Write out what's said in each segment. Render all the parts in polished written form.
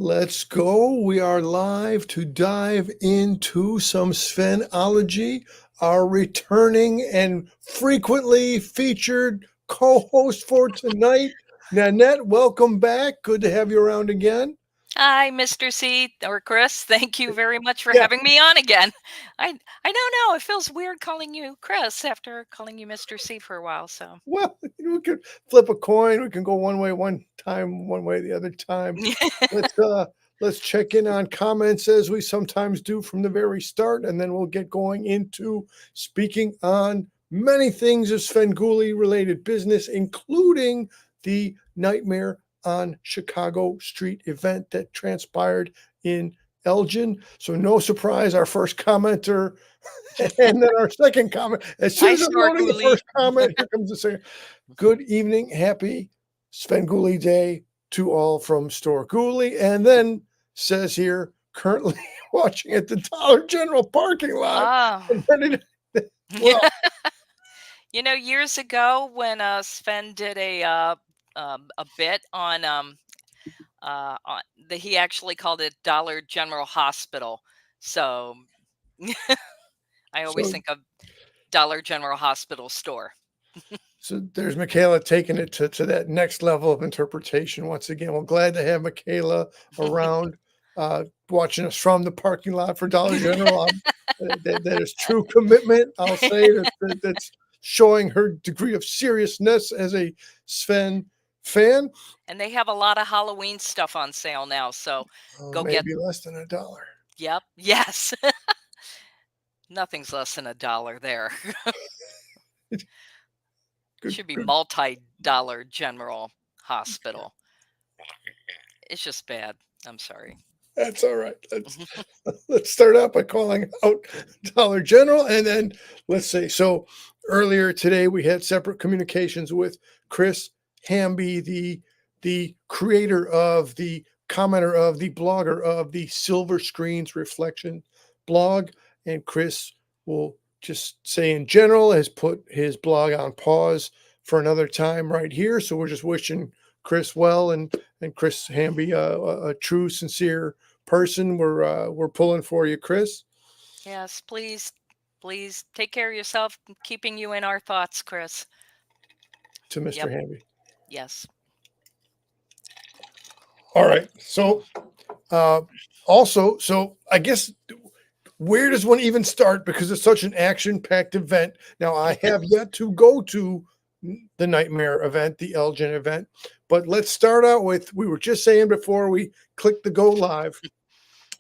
Let's go. We are live to dive into some Svenology, our returning and frequently featured co-host for tonight. Nanette, welcome back. Good to have you around again. Hi, Mr. C or Chris. Thank you very much for Yeah, having me on again. I don't know. It feels weird calling you Chris after calling you Mr. C for a while. So well, we could flip a coin. We can go one way one time, one way the other time. Let's uh let's check in on comments as we sometimes do from the very start, and then we'll get going into speaking on many things of Svengoolie related business, including the Nightmare on Chicago Street event that transpired in Elgin. So no surprise, our first commenter and then our second comment. As soon hi, as I'm loading the Storguli. first comment, here comes the second. Good evening, happy Svengoolie Day to all from Storgoolie. And then says here, currently watching at the Dollar General parking lot. Ah, And ready well, years ago when Sven did a bit on he actually called it Dollar General Hospital. So I always so think of Dollar General Hospital store. so there's Michaela taking it to that next level of interpretation once again. We're glad to have Michaela around, watching us from the parking lot for Dollar General. That is true commitment. I'll say that's showing her degree of seriousness as a Sven fan. And they have a lot of Halloween stuff on sale now. So go get. Maybe less than $1. Yep. Yes. Nothing's less than $1 there. Good, Should be good. multi-dollar General Hospital. It's just bad. I'm sorry. That's all right. Let's start out by calling out Dollar General, and then let's see. So earlier today we had separate communications with Chris Hamby, the creator of the commenter of the blogger of the Silver Screens Reflection blog, and Chris will just say in general has put his blog on pause for another time right here. So we're just wishing Chris well, and Chris Hamby a true sincere person. We're pulling for you, Chris. Yes, please take care of yourself. Keeping you in our thoughts, Chris. To Mr. Yep. Hamby. Yes. All right. So so I guess where does one even start because it's such an action-packed event. Now I have yet to go to the Nightmare event, the Elgin event, but let's start out with we were just saying before we click the go live.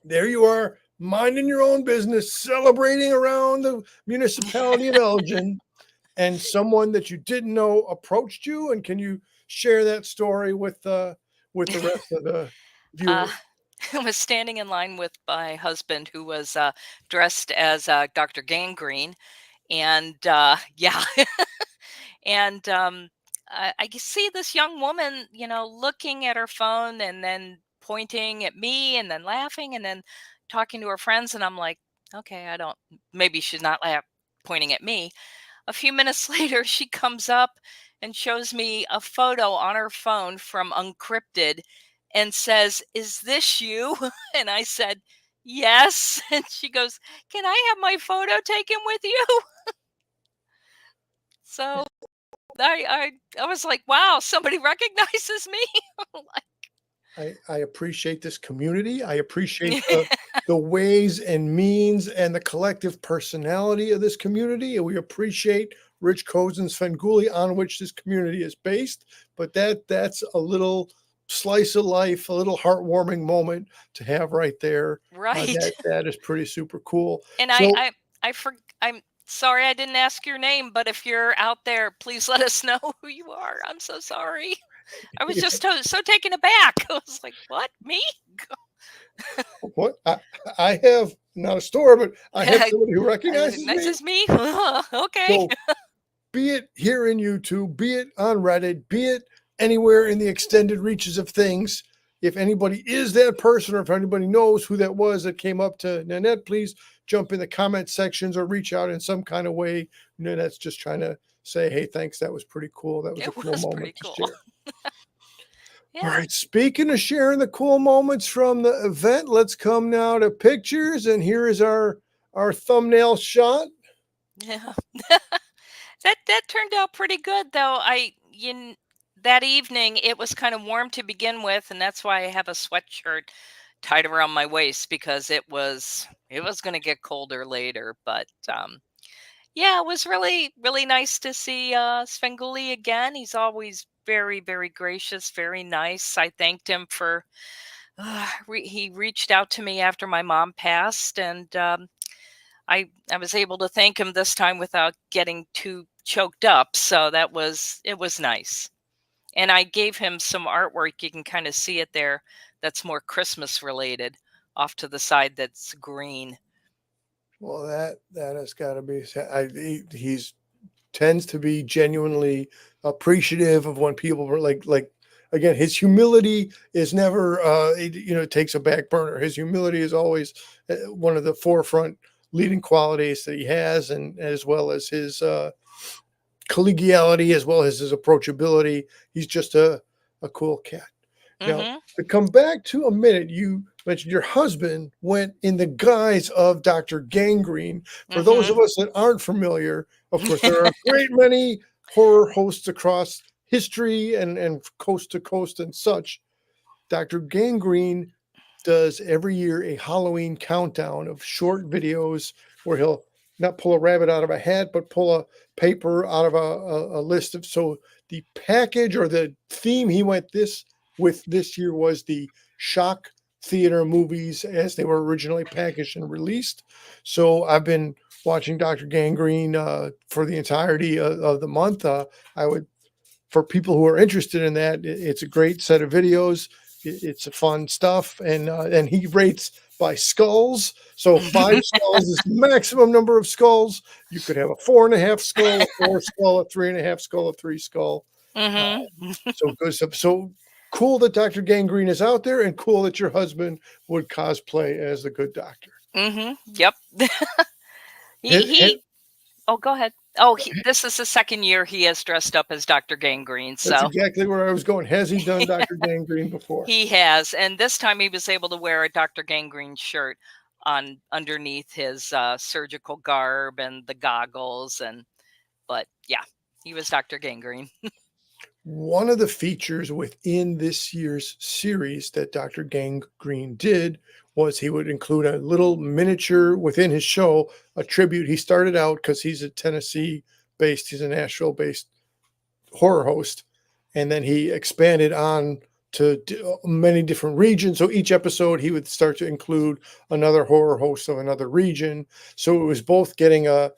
There you are, minding your own business, celebrating around the municipality of Elgin, and someone that you didn't know approached you. And can you share that story with the rest of the Uh, viewers? I was standing in line with my husband, who was dressed as Dr. Gangrene, and yeah, and I see this young woman, looking at her phone and then pointing at me and then laughing and then talking to her friends. And I'm like, okay, I don't, maybe she's not pointing at me. A few minutes later, she comes up and shows me a photo on her phone from Uncrypted and says, "Is this you?" And I said, "Yes." And she goes, "Can I have my photo taken with you?" So I was like, wow, somebody recognizes me. I appreciate this community. I appreciate the ways and means and the collective personality of this community. And we appreciate Rich Cozen's Svengoolie on which this community is based. But that's a little slice of life, a little heartwarming moment to have right there. Right. That is pretty super cool. And So I'm sorry I didn't ask your name, but if you're out there, please let us know who you are. I'm so sorry. I was just so taken aback. I was like, "What? Me?" what I have not a store, but I have somebody who recognizes me. Recognizes me. Okay. So be it here in YouTube, be it on Reddit, be it anywhere in the extended reaches of things. If anybody is that person, or if anybody knows who that was that came up to Nanette, please jump in the comment sections or reach out in some kind of way. Nanette's just trying to say, hey, thanks. That was pretty cool. That was a It cool was pretty moment to cool. share. All Yeah. right. Speaking of sharing the cool moments from the event, let's come now to pictures. And here is our thumbnail shot. Yeah. That turned out pretty good though. That evening it was kind of warm to begin with, and that's why I have a sweatshirt tied around my waist because it was going to get colder later. But yeah, it was really nice to see Svengoolie again. He's always very gracious, very nice. I thanked him for he reached out to me after my mom passed, and I was able to thank him this time without getting too choked up. So it was nice. And I gave him some artwork. You can kind of see it there. That's more Christmas related off to the side. That's green. Well, that has got to be. He's tends to be genuinely appreciative of when people were like again. His humility is never it takes a back burner. His humility is always one of the forefront leading qualities that he has, and as well as his collegiality, as well as his approachability. He's just a cool cat. Now, Mm-hmm. to come back to a minute, you mentioned your husband went in the guise of Dr. Gangrene. For those Mm-hmm. of us that aren't familiar, of course, there are a great many horror hosts across history and coast to coast and such. Dr. Gangrene does every year a Halloween countdown of short videos where he'll not pull a rabbit out of a hat, but pull a paper out of a list of. So the package or the theme he went this year was the shock theater movies as they were originally packaged and released. So I've been watching Dr. Gangrene for the entirety of the month. I would for people who are interested in that, it's a great set of videos. It's a fun stuff, and he rates by skulls. So 5 skulls is the maximum number of skulls. You could have a 4.5 skull, a 4 skull, a 3.5 skull, a 3 skull. Uh, Mm-hmm. so good stuff. So cool that Dr. Gangrene is out there, and cool that your husband would cosplay as the good doctor. Mm-hmm. Yep. he Has, he. Oh, go ahead. Oh, this is the second year he has dressed up as Dr. Gangrene. that's So exactly where I was going. Has he done Dr. Gangrene before? he has, and this time he was able to wear a Dr. Gangrene shirt on underneath his surgical garb and the goggles, and but yeah, he was Dr. Gangrene. One of the features within this year's series that Dr. Gangrene did was he would include a little miniature within his show, a tribute. He started out because he's a Tennessee based, he's a Nashville based horror host. And then he expanded on to many different regions. So each episode, he would start to include another horror host of another region. So it was both getting a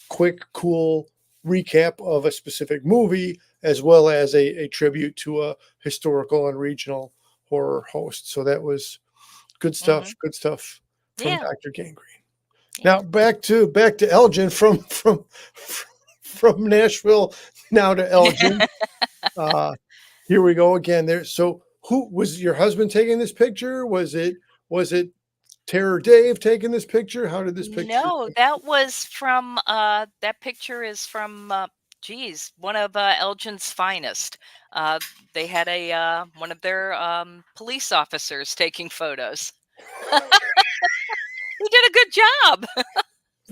quick, cool recap of a specific movie, as well as a tribute to a historical and regional horror host. So that was good Hmm. stuff. Good stuff from Yeah, Dr. Gangrene. yeah. Now back to Elgin from Nashville now to Elgin. Uh, Here we go again. There. So, who was your husband taking this picture? Was it Terror Dave taking this picture? How did this picture? No, that was from that picture is from geez, one of Elgin's finest. Uh they had a one of their police officers taking photos. He did a good job.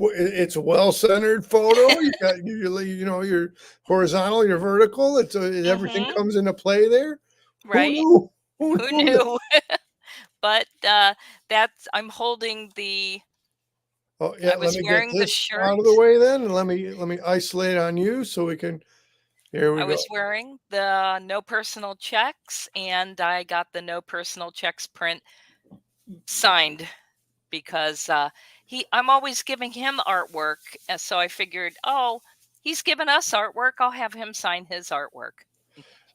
It's a well centered photo. You got your horizontal, your vertical. Everything Hmm. comes into play there. Who Right? knew? Who Who knew that? knew? But that's I'm holding the Oh I yeah. Let was me get wearing the this shirt. out of the way then, and let me isolate on you so we can. Here we I go. was wearing the no personal checks, and I got the no personal checks print signed because I'm always giving him artwork, and so I figured, oh, he's given us artwork, I'll have him sign his artwork.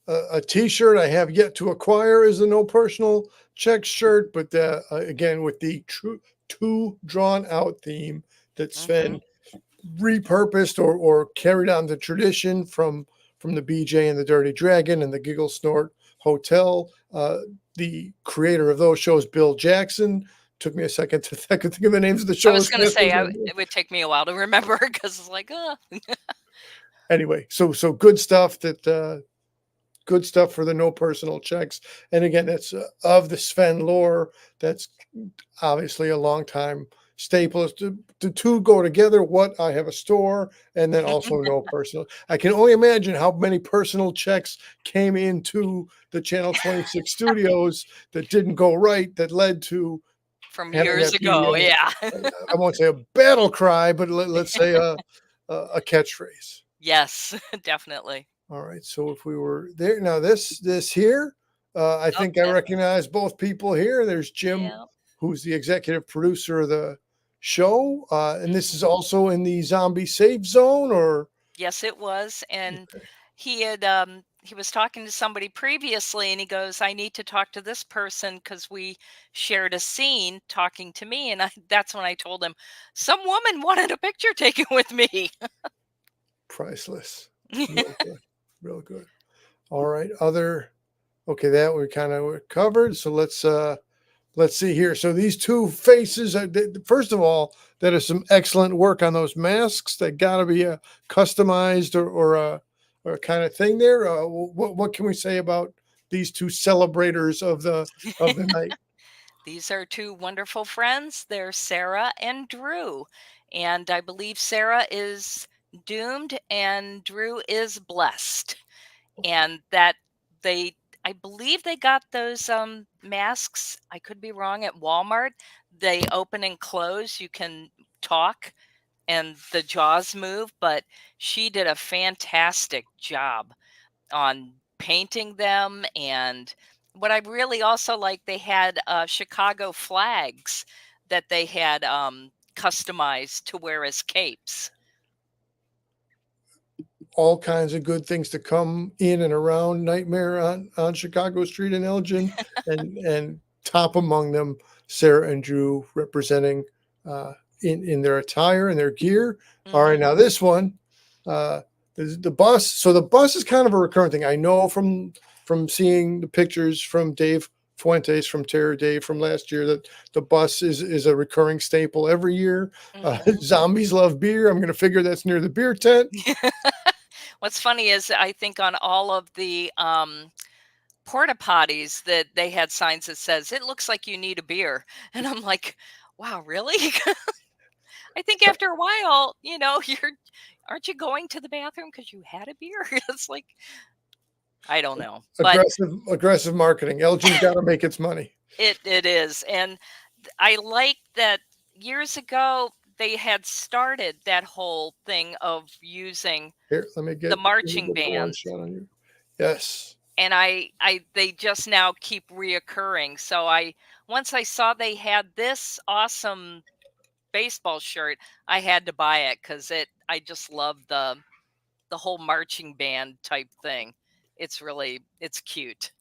A T-shirt I have yet to acquire is a no personal check shirt, but again with the true two drawn out theme that Hmm. Sven repurposed or carried on the tradition from the BJ and the Dirty Dragon and the Giggle Snort Hotel. The creator of those shows, Bill Jackson. Took me a second to think of the names of the I was shows. going to say it would take me a while to remember because it's like, Anyway, so good stuff that good stuff for the no personal checks. And again, that's of the Sven lore. That's obviously a long time staple. The two go together. What I have a store, and then also no personal. I can only imagine how many personal checks came into the Channel 26 studios that didn't go right, that led to From having years that be ago. Yeah. I won't say a battle cry, but let's say a catchphrase. Yes, definitely. All right. So if we were there now, this here, I Oh, think I that, recognize both people here. There's Jim, yeah. who's the executive producer of the show, and this is Mhm. also in the zombie safe zone, or Yes, it was. And he was talking to somebody previously and he goes, I need to talk to this person because we shared a scene talking to me. And that's when I told him, some woman wanted a picture taken with me. priceless. Real good. Real good. All right. Other okay, that we kind of covered. So let's see here. So these two faces, first of all, that is some excellent work on those masks. That got to be a customized or a kind of thing there. What can we say about these two celebrators of the night? These are two wonderful friends. They're Sarah and Drew. And I believe Sarah is doomed and Drew is blessed. And that they I believe they got those masks. I could be wrong, at Walmart. They open and close. You can talk and the jaws move, but she did a fantastic job on painting them. And what I really also like, they had Chicago flags that they had customized to wear as capes. All kinds of good things to come in and around Nightmare on Chicago Street in Elgin, and top among them, Sarah and Drew representing uh, in their attire and their gear. All right, Hmm. now this one, uh, the bus. So the bus is kind of a recurrent thing. I know from seeing the pictures from Dave Fuentes from Terror Dave from last year that the bus is a recurring staple every year. Hmm. Zombies love beer. I'm going to figure that's near the beer tent. What's funny is I think on all of the porta potties that they had signs that says it looks like you need a beer, and I'm like, wow, really? I think after a while, you're aren't you going to the bathroom because you had a beer? It's like, I don't know, but Aggressive marketing. Elgin's got to make its money. it is. And I like that years ago they had started that whole thing of using Here, the let me marching get a one bands, shot on you. Yes. and I they just now keep reoccurring. So I once I saw they had this awesome baseball shirt, I had to buy it because I just love the whole marching band type thing. It's cute.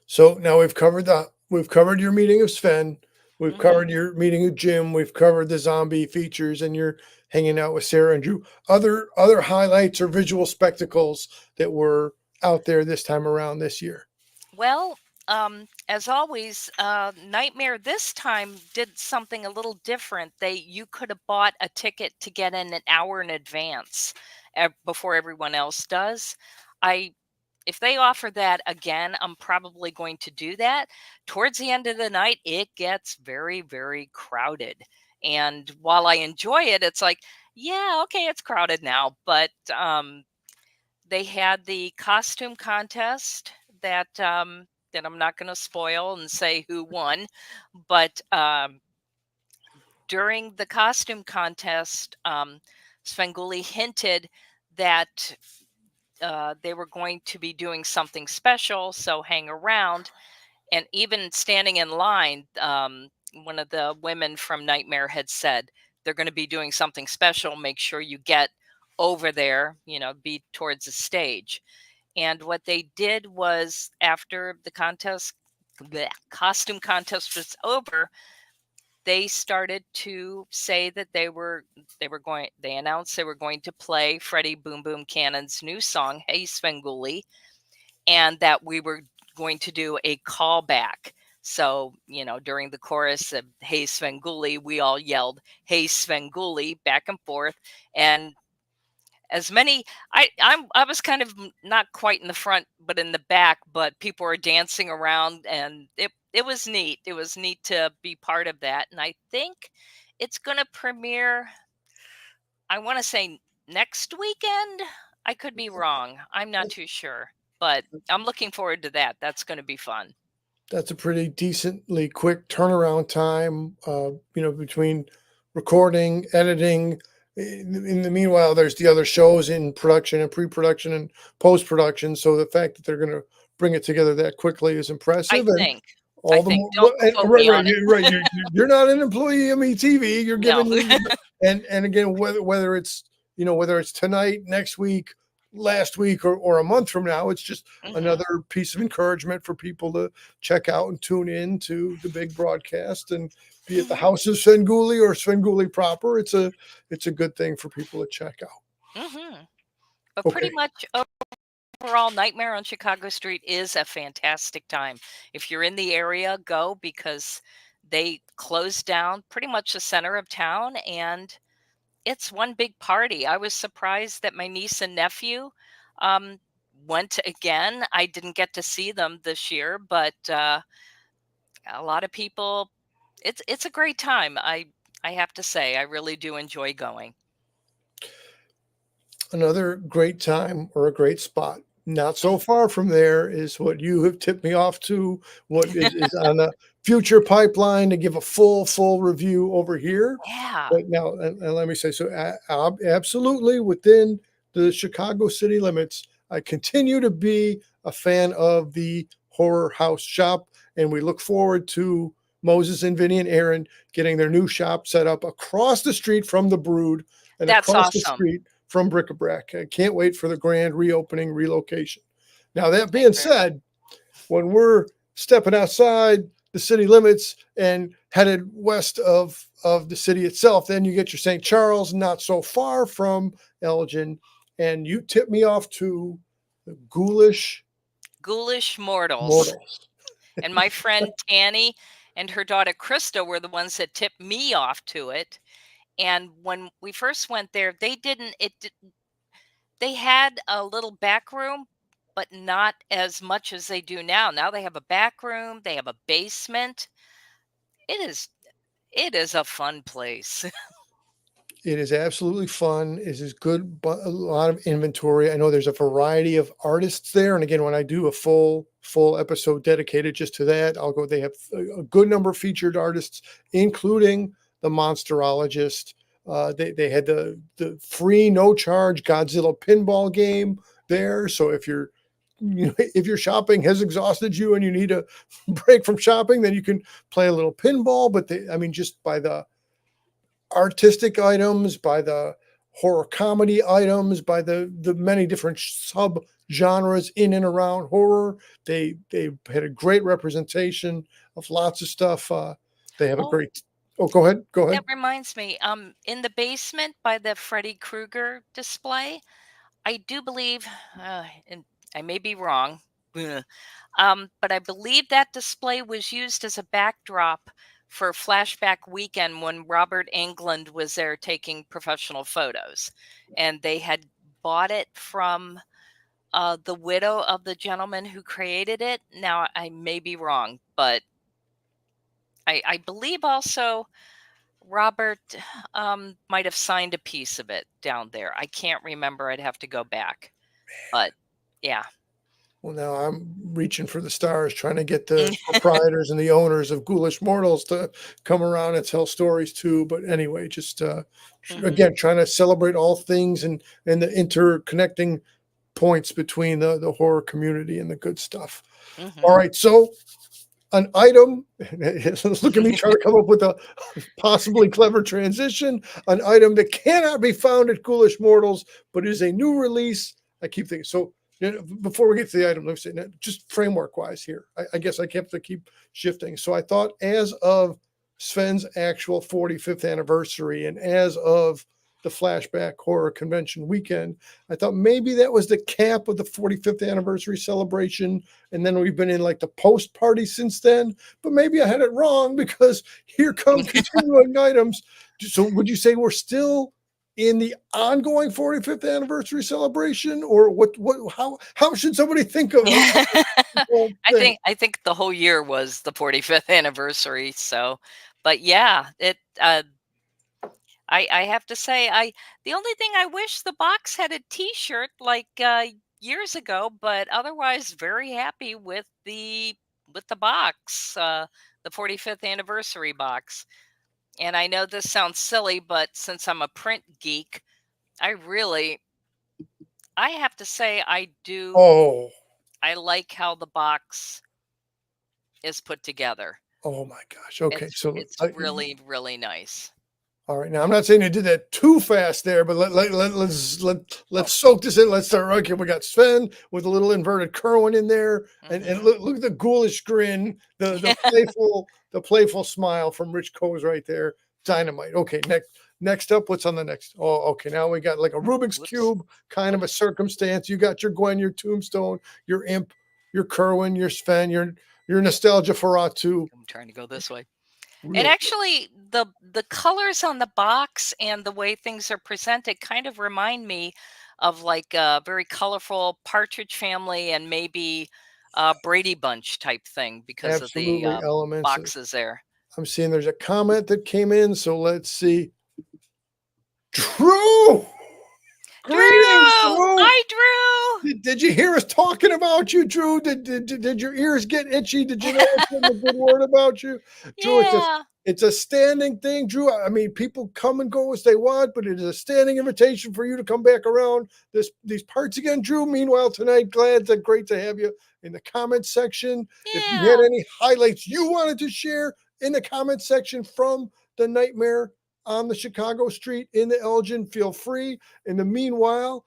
So now we've covered your meeting of Sven. We've Hmm. covered your meeting of Jim. We've covered the zombie features, and you're hanging out with Sarah and Drew. Other highlights or visual spectacles that were out there this time around this year. Well, as always, Nightmare this time did something a little different. You could have bought a ticket to get in an hour in advance before everyone else does. I If they offer that again, I'm probably going to do that. Towards the end of the night, it gets very, very crowded. And while I enjoy it, it's like, yeah, okay, it's crowded now. But they had the costume contest that I'm not going to spoil and say who won. But during the costume contest, Svengoolie hinted that they were going to be doing something special, so hang around. And even standing in line, one of the women from Nightmare had said they're going to be doing something special. Make sure you get over there, be towards the stage. And what they did was, after the costume contest was over, they started to say that they announced they were going to play Freddie Boom Boom Cannon's new song, Hey Svengoolie, and that we were going to do a callback. So, during the chorus of Hey Svengoolie, we all yelled, Hey Svengoolie, back and forth. And as many. I was kind of not quite in the front, but in the back. But people were dancing around, and it was neat. It was neat to be part of that. And I think it's going to premiere. I want to say next weekend. I could be wrong. I'm not too sure, but I'm looking forward to that. That's going to be fun. That's a pretty decently quick turnaround time, between recording, editing. In the meanwhile, there's the other shows in production and pre-production and post-production. So the fact that they're going to bring it together that quickly is I impressive. And think. I all the think. more, Don't quote right, me right, on it. right. You're not an employee of MeTV. You're No. giving me, and again, whether it's whether it's tonight, next week, last week, or a month from now, it's just Hmm. another piece of encouragement for people to check out and tune in to the big broadcast, and be it the Hmm. House of Svengoolie or Svengoolie proper, it's a good thing for people to check out. Hmm. But pretty Okay. much overall, Nightmare on Chicago Street is a fantastic time. If you're in the area, go, because they closed down pretty much the center of town, and it's one big party. I was surprised that my niece and nephew um, went again. I didn't get to see them this year, but a lot of people. It's a great time. I have to say, I really do enjoy going. Another great time or a great spot. Not so far from there is what you have tipped me off to, what is on the future pipeline to give a full review over here. Yeah, But now, and let me say, so absolutely within the Chicago city limits, I continue to be a fan of the Horror House Shop, and we look forward to Moses and Vinny and Aaron getting their new shop set up across the street from the Brood and that's across the awesome. street from Bric-a-Brac. I can't wait for the grand reopening relocation. Now, that I being agree. said, when we're stepping outside the city limits and headed west of the city itself, then you get your St. Charles, not so far from Elgin, and you tip me off to the Ghoulish Ghoulish Mortals. Mortals. And my friend Tanny and her daughter Krista were the ones that tipped me off to it. And when we first went there, they didn't it di- they had a little back room, but not as much as they do now. Now they have a back room, they have a basement. It is it is a fun place. It is absolutely fun. It is good, but a lot of inventory. I know there's a variety of artists there, and again, when I do a full episode dedicated just to that, I'll go. They have a good number of featured artists, including the Monsterologist. They had the free no charge Godzilla pinball game there. So if your shopping has exhausted you and you need a break from shopping, then you can play a little pinball. But I mean, just by the artistic items, by the horror comedy items, by the many different sub genres in and around horror. They had a great representation of lots of stuff. They have a Oh, great. Oh, go ahead. Go that ahead. reminds me. In the basement by the Freddy Krueger display, I do believe, and I may be wrong, ugh, but I believe that display was used as a backdrop for Flashback Weekend when Robert Englund was there taking professional photos. And they had bought it from the widow of the gentleman who created it. Now, I may be wrong, but I believe also Robert might have signed a piece of it down there. I can't remember. I'd have to go back. But yeah. Well, now I'm reaching for the stars, trying to get the proprietors and the owners of Ghoulish Mortals to come around and tell stories too. But anyway, just Hmm. again, trying to celebrate all things and the interconnecting points between the horror community and the good stuff. All Hmm. right, so an item. Look at me trying to come up with a possibly clever transition. An item that cannot be found at Ghoulish Mortals, but is a new release. I keep thinking so. Before we get to the item, let me say just framework wise here. I guess I kept to keep shifting. So I thought, as of Sven's actual 45th anniversary, and as of the Flashback Horror Convention weekend, I thought maybe that was the cap of the 45th anniversary celebration, and then we've been in like the post party since then. But maybe I had it wrong, because here come continuing items. So would you say we're still in the ongoing 45th anniversary celebration, or how should somebody think of the whole thing? I think the whole year was the 45th anniversary. So, but yeah, I have to say, the only thing I wish the box had a T-shirt like years ago, but otherwise very happy with the box, the 45th anniversary box. And I know this sounds silly, but since I'm a print geek, I really I have to say Oh, I like how the box is put together. oh my gosh. Okay, so It's really really nice. all right. Now I'm not saying you did that too fast there, but let's soak this in. Let's start. Okay, we got Sven with a little inverted Kerwin in there, and Hmm. look at the ghoulish grin, the playful smile from Rich Coe's right there. Dynamite. Okay, next up, what's on the next? Oh, okay. Now we got like a Rubik's Whoops. cube kind of a Whoops. circumstance. You got your Gwen, your Tombstone, your Imp, your Kerwin, your Sven, your Nostalgia Feratu. I'm trying to go this way. And Real actually, the colors on the box and the way things are presented kind of remind me of like a very colorful Partridge Family and maybe Brady Bunch type thing because of the absolutely elements. boxes there. I'm seeing there's a comment that came in, so let's see. Drew! Drew! Greetings, Drew! Hi, Drew! Did you hear us talking about you, Drew? Did your ears get itchy? Did you know us getting a good word about you? Drew, Yeah. it's a standing thing, Drew. I mean, people come and go as they want, but it is a standing invitation for you to come back around these parts again, Drew. Meanwhile, tonight, great to have you in the comments section. If you had Yeah. any highlights you wanted to share in the comments section from the nightmare on the Chicago street in the Elgin, feel free. In the meanwhile,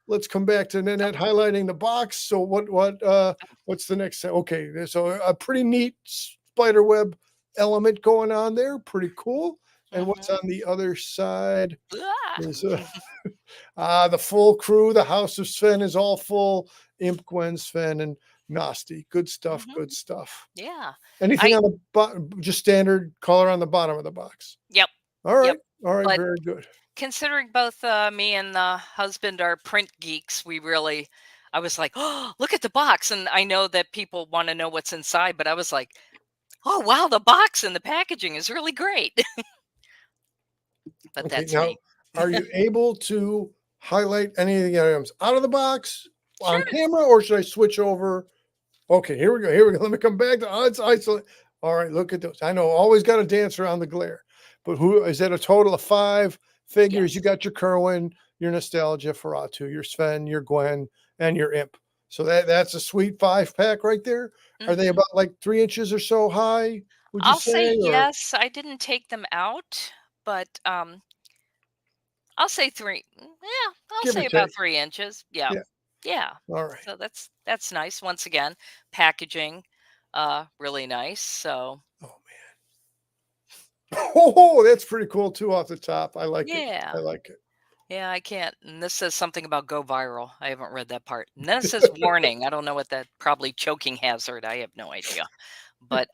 let's come back to Nanette highlighting the box. So what's the next? Okay, there's a pretty neat spider web element going on there. Pretty cool. And what's Hmm. on the other side? Ah. There's the full crew. The House of Sven is all full. Imp, Gwen, Sven, and Nasty. Good stuff. Hmm. Good stuff. Yeah. Anything I on the bottom? Just standard color on the bottom of the box. Yep. All Yep. right. All right. But Very good. considering both me and the husband are print geeks, I was like, oh, look at the box. And I know that people want to know what's inside, but I was like, oh, wow, the box and the packaging is really great. But Okay, that's now me. are you able to highlight any of the items out of the box on Sure. camera, or should I switch over? Okay, here we go. Here we go. Let me come back to odds isolate. All right, look at those. I know always got to dance around the glare, but who is that? A total of 5 figures. You Yes. got your Kerwin, your Nostalgia Feratu, your Sven, your Gwen, and your Imp. So that's a sweet 5 pack right there. Are they Hmm. about like 3 inches or so high? Would you I'll say say, or yes. I didn't take them out, but I'll say three. Yeah, I'll give or say about take? 3 inches. Yeah. Yeah. Yeah. All right. So that's nice. Once again, packaging, really nice. So Oh Oh, that's pretty cool too off the top. I like it. I yeah. like Yeah, I can't. And this says something about go viral. I haven't read that part. And then it says warning. I don't know what that probably choking hazard. I have no idea. But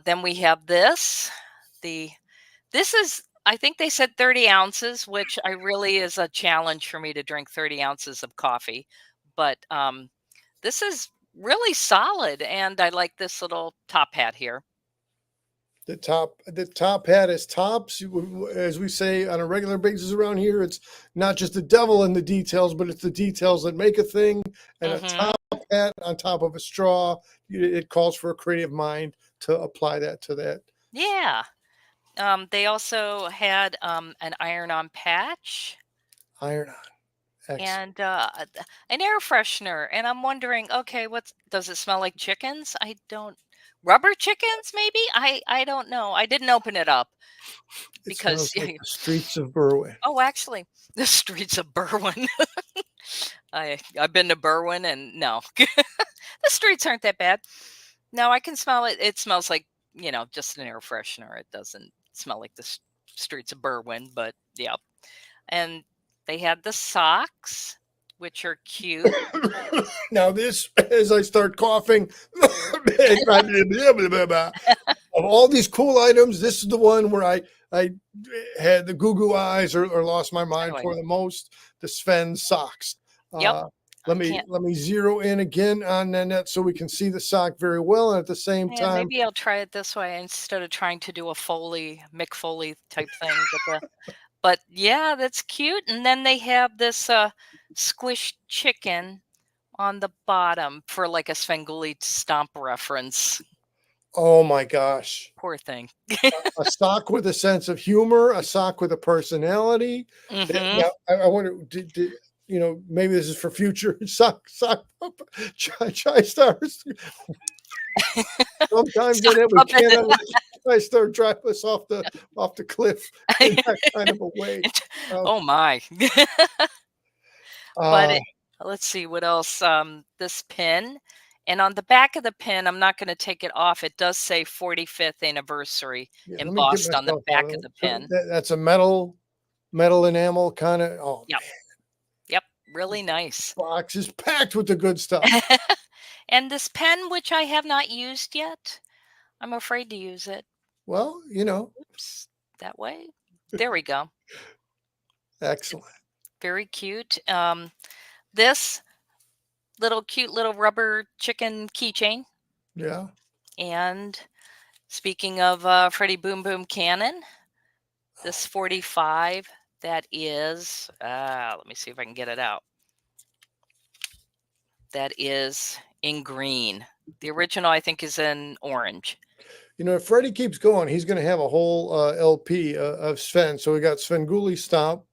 then we have this. The This is I think they said 30 ounces, which I really is a challenge for me to drink 30 ounces of coffee. But this is really solid, and I like this little top hat here. the top hat is tops. As we say on a regular basis around here, it's not just the devil in the details, but it's the details that make a thing. And a Hmm. top hat on top of a straw, it calls for a creative mind to apply that to that Yeah. They also had an iron-on patch iron on. Excellent. and an air freshener. And I'm wondering, okay, does it smell like chickens? I don't. Rubber chickens, maybe? I don't know. I didn't open it up It because smells like the streets of Berwyn. oh, actually, the streets of Berwyn. I've been to Berwyn and no, the streets aren't that bad. No, I can smell it. It smells like, just an air freshener. It doesn't smell like the streets of Berwyn, but yeah. And they had the socks, which are cute. Now, this, as I start coughing, of all these cool items, this is the one where I had the goo goo eyes or lost my So mind do I. for the most. The Sven socks. Yep. Uh, I can't. let me zero in again on Nanette so we can see the sock very well, and at the same Yeah, time, maybe I'll try it this way instead of trying to do a Mick Foley type thing with the. But yeah, that's cute. And then they have this squished chicken on the bottom for like a Svengoolie stomp reference. oh my gosh, Poor thing. a sock with a sense of humor, a sock with a personality. Hmm. Now, I wonder, you know, maybe this is for future sock chai stars. Sometimes in Sock it, we puppet. cannot let chai star drive us off the cliff in that kind of a way. Uh, Oh my. But uh, let's see what else. This pin, and on the back of the pin, I'm not going to take it off. It does say 45th anniversary yeah, let me get embossed on the myself out back of of it. the So pin. that's a metal enamel kind of. Oh Yep. man, Yep. Really nice. box is packed with the good stuff. And this pen, which I have not used yet, I'm afraid to use it. Well, you know, Oops, that way. There we go. excellent. It's very cute. This little cute little rubber chicken keychain. Yeah. And speaking of Freddie Boom Boom Cannon, this 45 that is, let me see if I can get it out. That is in green. The original, I think, is in orange. You know, if Freddie keeps going, he's going to have a whole LP of Sven. So we got Sven Gulli Stomp.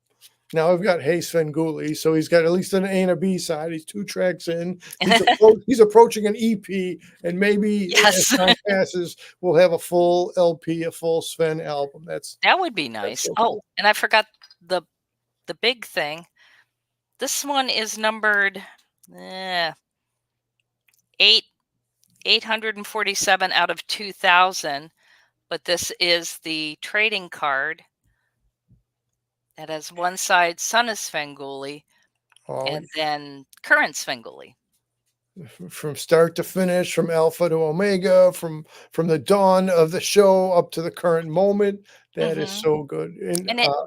Now we've got Hey Sven Gulli. So he's got at least an A and a B side. He's 2 tracks in. He's approaching an EP, and maybe as Yes, time passes, we'll have a full LP, a full Sven album. that would be That's nice. so Oh, cool. and I forgot the the big thing. This one is numbered eh, 8 847 out of 2000, but this is the trading card that has one side Son of Svengoolie Oh, and then current Svengoolie. from start to finish, from alpha to omega, from the dawn of the show up to the current moment. That is Hmm. so good. And And it oh,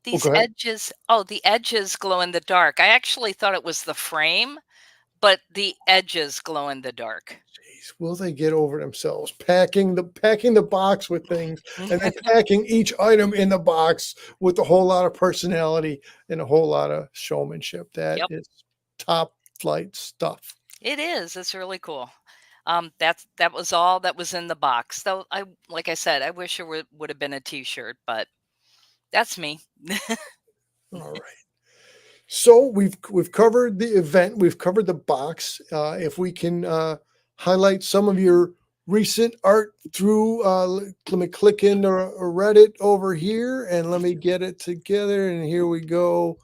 these go ahead. edges, oh, the edges glow in the dark. I actually thought it was the frame, but the edges glow in the dark. Jeez, will they get over themselves packing the box with things and then packing each item in the box with a whole lot of personality and a whole lot of showmanship. That Yep, is top flight stuff. it is. It's really cool. That was all that was in the box. Though I, like I said, I wish it would have been a T-shirt, but that's me. All right. So we've covered the event, we've covered the box. If we can highlight some of your recent art through, let me click into Reddit over here and let me get it together. And here we go.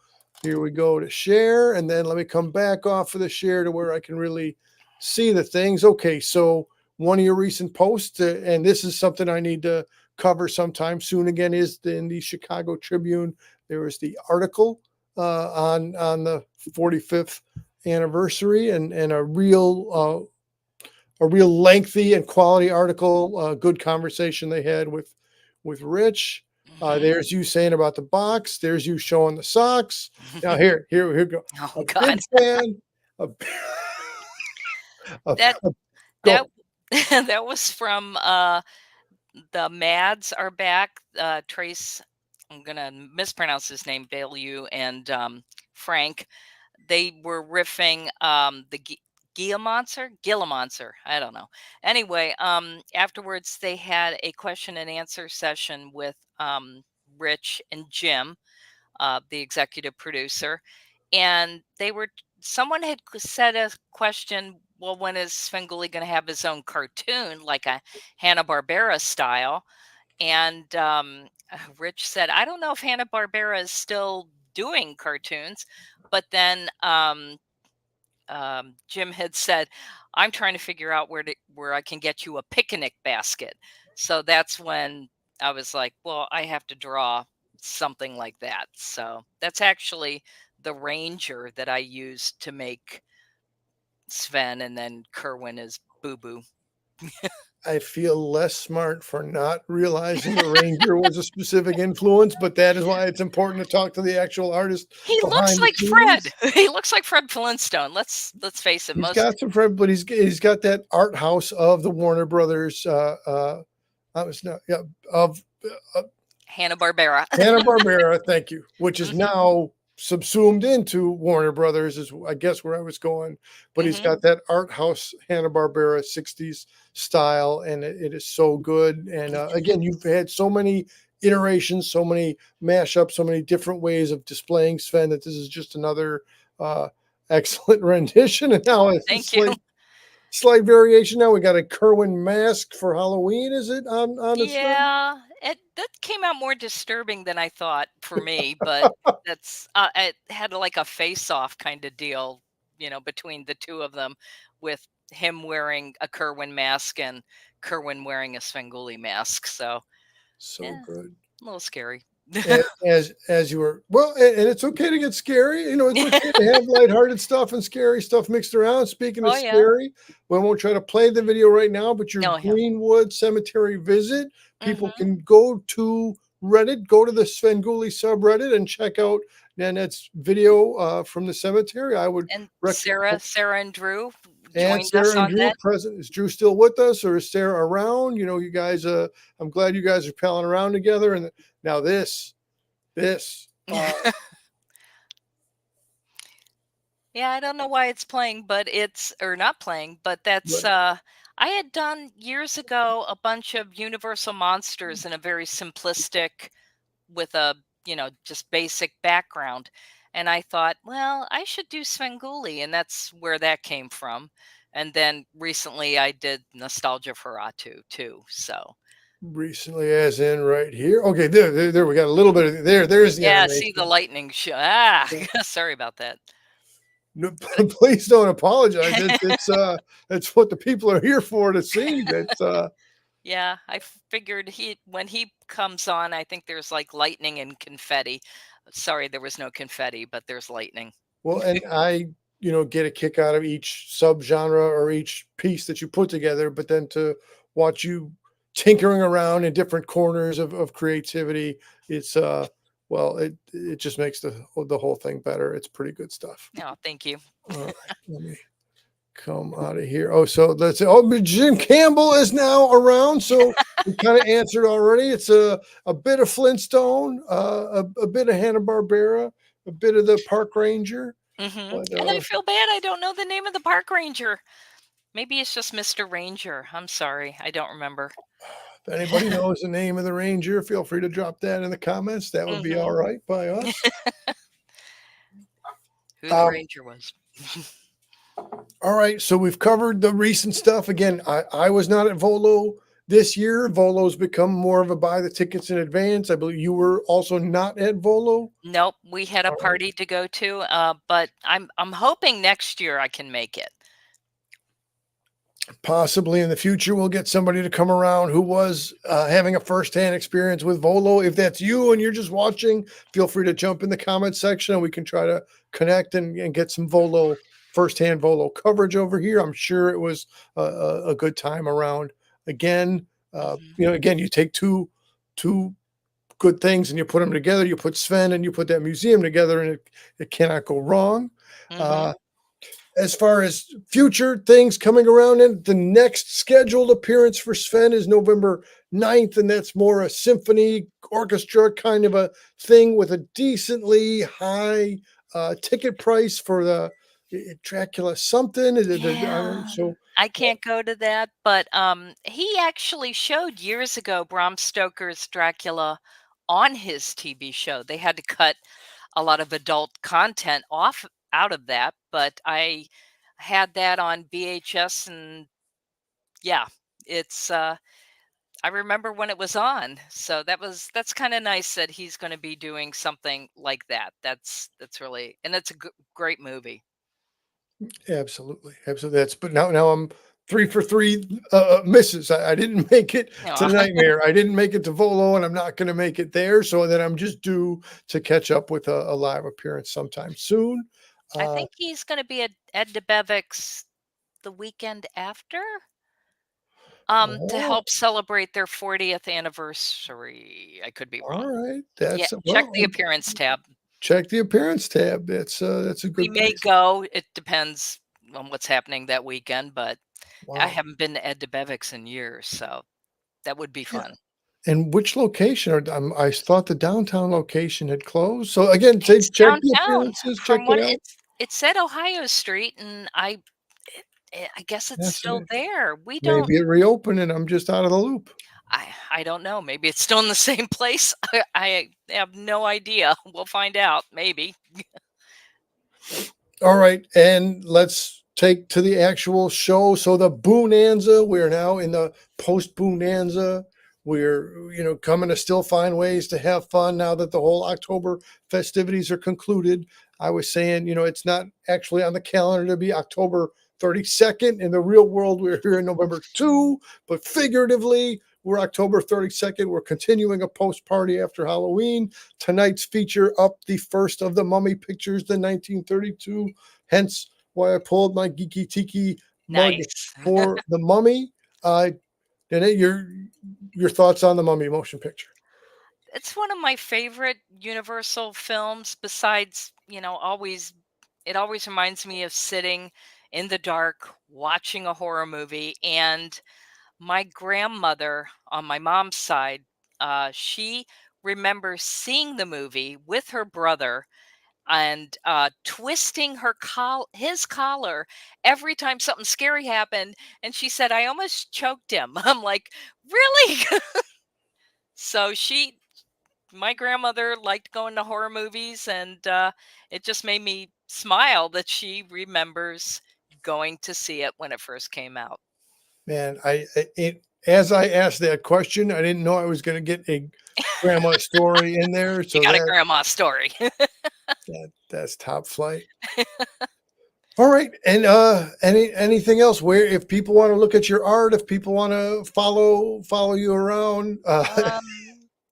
Here we go to share, and then let me come back off of the share to where I can really see the things. Okay, so one of your recent posts, and this is something I need to cover sometime soon again, is in the Chicago Tribune. There was the article on the 45th anniversary, and a real lengthy and quality article. Good conversation they had with Rich. Mhm. There's you saying about the box. There's you showing the socks. Now here go. Oh A big God, fan. A, a, that that go. that was from the Mads are back. Trace, I'm gonna mispronounce his name, Bailu and Frank. They were riffing the Gila Monster. I don't know. Anyway, afterwards they had a question and answer session with Rich and Jim, the executive producer, and someone had said a question. Well, when is Svengoolie going to have his own cartoon, like a Hanna Barbera style? And Rich said, I don't know if Hanna Barbera is still doing cartoons, but then Jim had said, I'm trying to figure out where I can get you a picnic basket. So that's when I was like, well, I have to draw something like that. So that's actually the Ranger that I used to make Sven, and then Kerwin is Boo Boo. I feel less smart for not realizing the Ranger was a specific influence, but that is why it's important to talk to the actual artist He looks behind the like Fred. scenes. He looks like Fred Flintstone. Let's face it. He's Most got some friend, but he's got that art house of the Warner Brothers. I was not yeah of uh, Hanna-Barbera. Hanna-Barbera, thank you, which is Mhm, now subsumed into Warner Brothers, is I guess where I was going. But he's mhm. got that art house Hanna-Barbera 60s style, and it is so good. And again, you've had so many iterations, so many mashups, so many different ways of displaying Sven that this is just another uh, excellent rendition. And now Oh, it's a thank you. slight variation. Now we got a Kerwin mask for Halloween. Is it on the Sven? Yeah, that came out more disturbing than I thought for me, but it had like a face-off kind of deal, between the two of them, with him wearing a Kerwin mask and Kerwin wearing a Svengoolie mask. So So yeah, good. a little scary. As you were well, and it's okay to get scary. It's okay to have lighthearted stuff and scary stuff mixed around. Speaking of Oh yeah. scary, we won't try to play the video right now, but your No, yeah. Greenwood Cemetery visit, people Hmm. can go to Reddit, go to the Svengoolie subreddit, and check out Nanette's video from the cemetery. I would And recommend. Sarah and Drew And joined us Sarah and on Drew that. present. Is Drew still with us, or is Sarah around? You guys. I'm glad you guys are palling around together. And now this. Yeah, I don't know why it's playing, but it's or not playing, but that's Right. I had done years ago a bunch of Universal monsters in a very simplistic with a, just basic background. And I thought, well, I should do Svengoolie, and that's where that came from. And then recently I did Nostalgia for Atu too. So Recently, as in right here. Okay, there we got a little bit of there. There's the yeah, see the animation. lightning show. Sorry about that. No, please don't apologize. It's what the people are here for to see. That's Yeah, I figured when he comes on, I think there's like lightning and confetti. Sorry, there was no confetti, but there's lightning. well, and I get a kick out of each subgenre or each piece that you put together, but then to watch you tinkering around in different corners of creativity, it's well, it just makes the whole thing better. It's pretty good stuff. Oh, thank you. All right, let me come out of here. Oh, so let's say, oh, but Jim Campbell is now around. So we kind of answered already. It's a bit of Flintstone, a bit of Hanna Barbera, a bit of the Park Ranger. Hmm. But And I feel bad. I don't know the name of the park ranger. Maybe it's just Mr. Ranger. I'm sorry. I don't remember. if anybody knows the name of the Ranger, feel free to drop that in the comments. That would be all Hmm. right by us. Who the Um, ranger was. all right, so we've covered the recent stuff. Again, I was not at Volo this year. Volo's become more of a buy the tickets in advance. I believe you were also not at Volo. Nope, we had a All right. party to go to, but I'm hoping next year I can make it. Possibly in the future, we'll get somebody to come around who was having a firsthand experience with Volo. If that's you and you're just watching, feel free to jump in the comment section and we can try to connect and get some Volo firsthand Volo coverage over here. I'm sure it was a good time around. Again, Hmm. again, you take two good things and you put them together. You put Sven and you put that museum together, and it cannot go wrong. Hmm. Uh, as far as future things coming around, in the next scheduled appearance for Sven is November 9th, and that's more a symphony orchestra kind of a thing with a decently high ticket price for the Dracula something. Yeah, So I can't go to that, but he actually showed years ago Bram Stoker's Dracula on his TV show. They had to cut a lot of adult content off out of that, but I had that on VHS, and yeah, it's I remember when it was on. So that's kind of nice that he's going to be doing something like that. That's really, and it's a great movie. absolutely, absolutely. But now I'm 3 for 3 misses. I didn't make it to Aw. Nightmare. I didn't make it to Volo, and I'm not going to make it there. So then I'm just due to catch up with a live appearance sometime soon. I Uh, think he's going to be at Ed DeBevick's the weekend after. To Oh, help celebrate their 40th anniversary. I could be all wrong. right. Yeah, That's check well, the appearance tab. check the appearance tab. That's a We good may place. go. It depends on what's happening that weekend, but I Wow. haven't been to Ed DeBevick's in years, so that would be Yeah. fun. And which location? I thought the downtown location had closed. So again, say It's check the downtown. appearances, check From it what out. it said Ohio Street, and I guess it's Yes, still there. We don't. maybe it reopened and I'm just out of the loop. I don't know. Maybe it's still in the same place. I have no idea. We'll find out. Maybe. All right, and let's take to the actual show. So the Bonanza, we're now in the post Bonanza. We're coming to still find ways to have fun now that the whole October festivities are concluded. I was saying, it's not actually on the calendar to be October 32nd. In the real world, we're here in November 2, but figuratively, we're October 32nd. We're continuing a post party after Halloween. Tonight's feature up the first of the Mummy pictures, the 1932. Hence why I pulled my Geeky Tiki mug Nice. for the Mummy. Danae, your thoughts on the Mummy motion picture? It's one of my favorite Universal films. Besides, always it always reminds me of sitting in the dark watching a horror movie. And my grandmother on my mom's side, she remembers seeing the movie with her brother and twisting his collar every time something scary happened. And she said, I almost choked him. I'm like, really? So my grandmother liked going to horror movies, and it just made me smile that she remembers going to see it when it first came out. Man, as I asked that question, I didn't know I was going to get a grandma story in there. You So got a grandma story. that's top flight. All right. And anything else where if people want to look at your art, if people want to follow you around,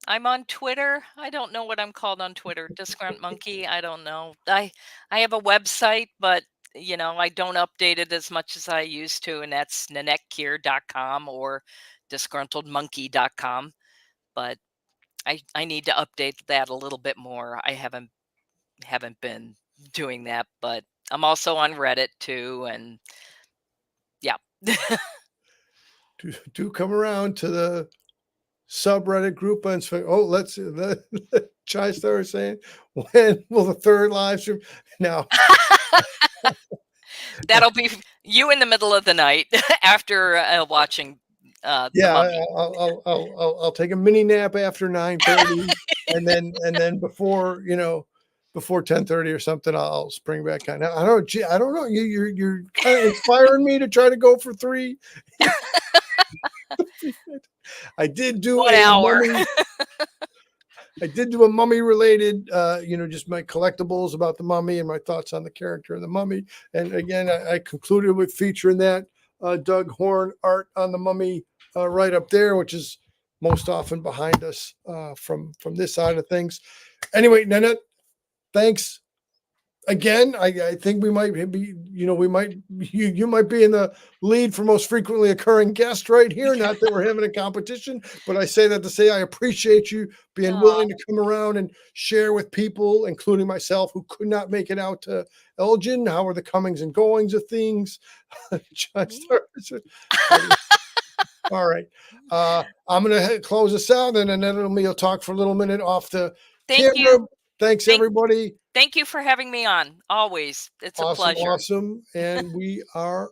I'm on Twitter. I don't know what I'm called on Twitter. Disgruntled Monkey. I don't know. I have a website, but I don't update it as much as I used to, and that's nanettekier.com or disgruntledmonkey.com. But I need to update that a little bit more. I haven't been doing that, but I'm also on Reddit too, and yeah. do come around to the subreddit group and say, oh, let's the Chai Star is saying, when will the third live stream? Now, That'll be you in the middle of the night after watching The yeah, Mummy. I'll take a mini nap after 9:30, and then before 10:30 or something, I'll spring back on. I don't know. I don't know. You're kind of inspiring me to try to go for three. I did do 1 hour. I did do a mummy related, just my collectibles about the mummy and my thoughts on the character of the mummy. And again, I concluded with featuring that Doug Horn art on the mummy right up there, which is most often behind us from this side of things. Anyway, Nanette, thanks again. I think we might be, you might be in the lead for most frequently occurring guest right here. Not that we're having a competition, but I say that to say I appreciate you being Aw, willing to come around and share with people, including myself, who could not make it out to Elgin. How are the comings and goings of things? yeah. All right. I'm going to close this out, and then we'll talk for a little minute off the Thank camera. you. Thanks, Thank everybody. thank you for having me on. Always. It's a Awesome, pleasure. awesome. And we are